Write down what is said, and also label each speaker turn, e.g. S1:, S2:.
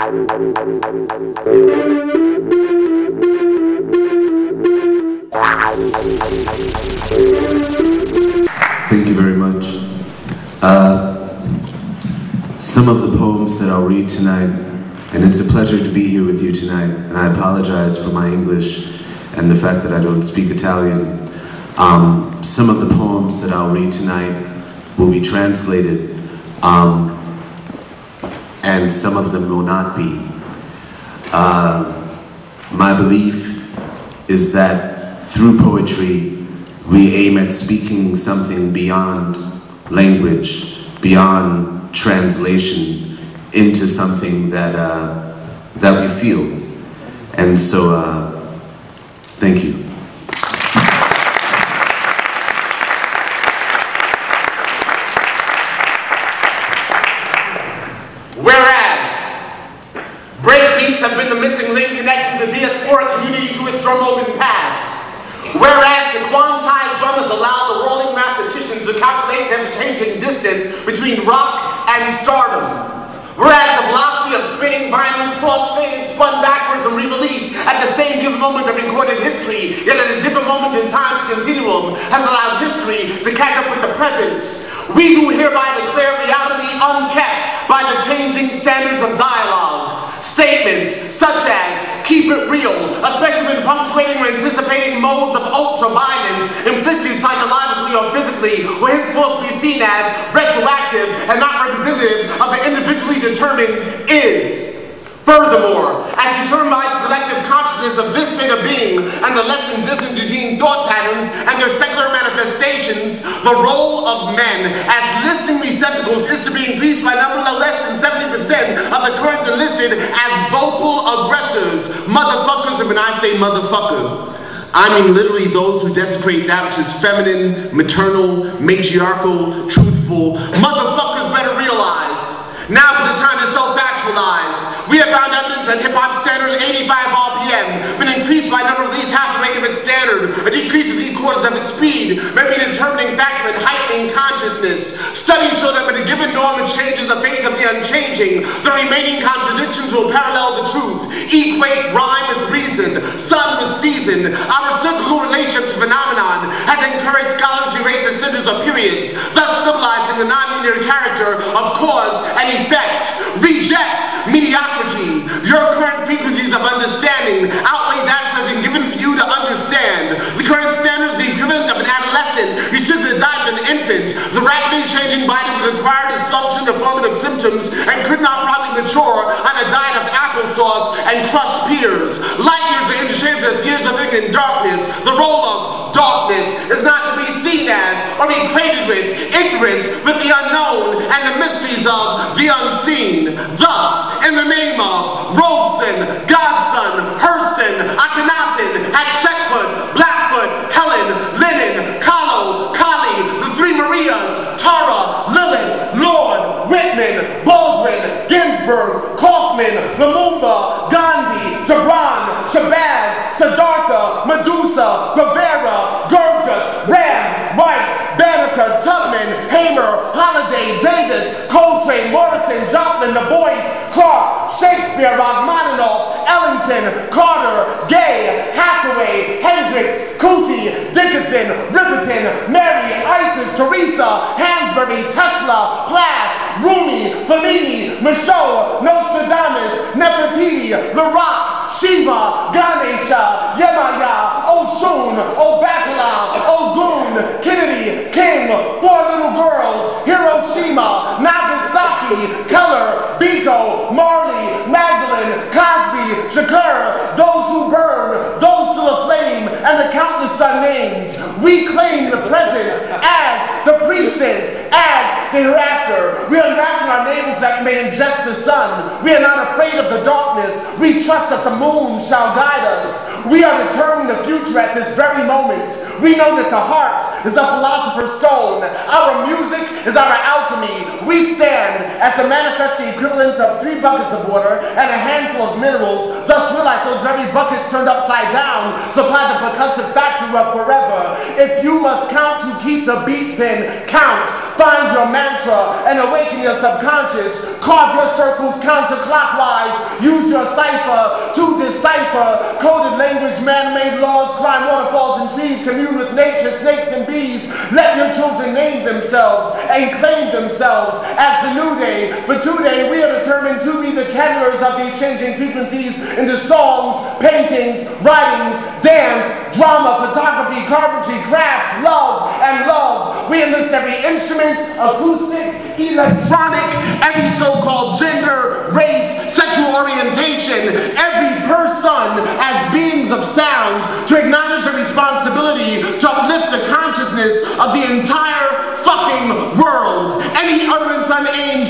S1: Thank you very much. Some of the poems that I'll read tonight, and it's a pleasure to be here with you tonight, and I apologize for my English and the fact that I don't speak Italian. Some of the poems that I'll read tonight will be translated, and some of them will not be. My belief is that through poetry, we aim at speaking something beyond language, beyond translation, into something that we feel. And so, thank you.
S2: Whereas, breakbeats have been the missing link connecting the diasporic community to its drum-woven past. Whereas the quantized drum has allowed the whirling mathematicians to calculate the changing distance between rock and stardom. Whereas the velocity of spinning vinyl cross-faded, spun backwards and re-released at the same given moment of recorded history, yet at a different moment in time's continuum, has allowed history to catch up with the present. We do hereby declare reality unkept by the changing standards of dialogue. Statements such as, keep it real, especially when punctuating or anticipating modes of ultra-violence inflicted psychologically or physically, will henceforth be seen as retroactive and not representative of the individually determined is. Furthermore, as you turn by the collective consciousness of this state of being and the less distant routine thought patterns and their secular manifestations, the role of men as listening receptacles is to be increased by number no less than 70% of the current enlisted as vocal aggressors, motherfuckers, and when I say motherfucker, I mean literally those who desecrate that which is feminine, maternal, matriarchal, truthful. Motherfuckers better realize, now is the time to self-actualize. We have found evidence that hip-hop standard at 85 RPM been increased by number of least half the rate of its standard. A decrease of 3/4 of its speed may be a determining factor in heightening consciousness. Studies show that when a given norm changes the face of the unchanging, the remaining contradictions will parallel the truth. Equate rhyme with reason, sun with season. Our cyclical relationship to phenomenon has encouraged scholars to erase the cinders of periods, thus symbolizing the non-linear character of cause and effect. Reject mediocrity. Your current frequencies of understanding outweigh that which has been given for you to understand. The current standard is the equivalent of an adolescent who took the diet of an infant. The rapidly changing body would require dysfunction of formative symptoms and could not probably mature on a diet of applesauce and crushed pears. Light years are interchanged as years of living in darkness. The role of darkness is not to be seen as or equated with ignorance with the unknown and the mysteries of the unseen. Thus, in the name of Robeson, Godson, Hurston, Akhenaten, Hatshepsut, Blackfoot, Helen, Lennon, Kahlo, Kali, the three Marias, Tara, Lilith, Lord, Whitman, Baldwin, Ginsburg, Kaufman, Lumumba, Gandhi, Gibran, Shabazz, Siddhartha, Medusa, Guevara, Gurdjieff, Ram, Wright, Banneker, Tubman, Hamer, Holiday, Davis, Coltrane, Morrison, Joplin, Du Bois, Clark, Shakespeare, Rachmaninoff, Ellington, Carter, Gay, Hathaway, Hendricks, Cootie, Dickinson, Riverton, Mary, Isis, Teresa, Hansberry, Tesla, Plath, Rumi, Fellini, Michaud, Nostradamus, Nefertiti, The Rock, Shiva, Ganesha, Yemaya, Oshun, Obatala, Ogun, Kennedy, King, Four Little Girls, Hiroshima, Nagasaki, Keller, Biko, Marley, Magdalene, Cosby, Shakur, those who burn, those still aflame, and the countless unnamed. We claim the present as the present, as the hereafter. We are wrapping our navels that may ingest the sun. We are not afraid of the darkness. We trust that the moon shall guide us. We are determining the future at this very moment. We know that the heart is a philosopher's stone. Our music is our alchemy. We stand as a manifesting equivalent of 3 buckets of water and a handful of minerals. Thus, we're like those very buckets turned upside down, supply the percussive factory of forever. If you must count to keep the beat, then count. Find your mantra and awaken your subconscious. Carve your circles counterclockwise. Use your cipher to decipher coded language, man-made laws, crime waterfalls and trees. Commune with nature, snakes and bees. Let your children name themselves and claim themselves as the new day. For today, we are determined to be the channelers of these changing frequencies into songs, paintings, writings, dance, drama, photography, carpentry, crafts, love, and love. We enlist every instrument, acoustic, electronic, every so-called gender, race, sexual orientation, every person as beings of sound to acknowledge a responsibility to uplift the consciousness of the entire fucking world. Any utterance unaimed